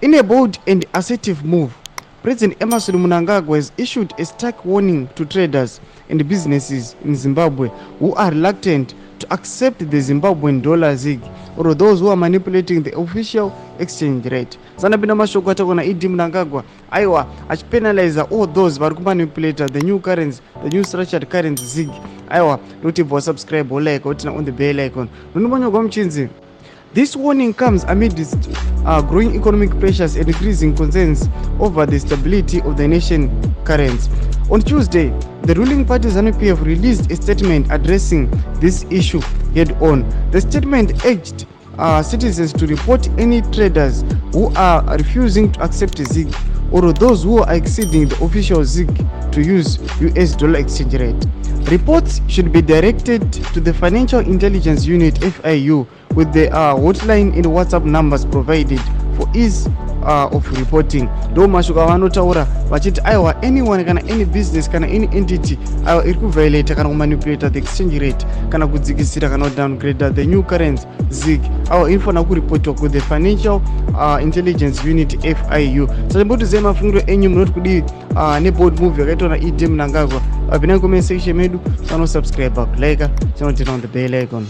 In a bold and assertive move, President Emerson Mnangagwa has issued a stark warning to traders and businesses in Zimbabwe who are reluctant to accept the Zimbabwean dollar ZiG, or those who are manipulating the official exchange rate. Sanapinda mashoko atakona idi Mnangagwa aiwa achipenalize all those vari kumanipulate the new currency, the new structured currency ZiG. Aiwa noti bva subscribe like utina on the bell icon. Nunumonyogwa mchinzi. This warning comes amidst growing economic pressures and increasing concerns over the stability of the nation currency. On Tuesday, the ruling party ZANU-PF released a statement addressing this issue head-on. The statement urged citizens to report any traders who are refusing to accept ZiG or those who are exceeding the official ZiG to use US dollar exchange rate. Reports should be directed to the Financial Intelligence Unit FIU with the hotline and WhatsApp numbers provided for ease of reporting. Do mashuka vanotaura vachiti aiwa anyone kana any business kana any entity aiwa iri kuviolate kana kumanipulate the exchange rate kana kudzikisira kana downgrade the new currency ZiG aiwa inofanira kuripotiwa ku the Financial Intelligence Unit FIU. Sachimbotizive mafungiro enyu munoti kudi nebold movie yakaitwa naED Mnangagwa. Apinai comment section medu, subscribe, like, turn on the bell icon.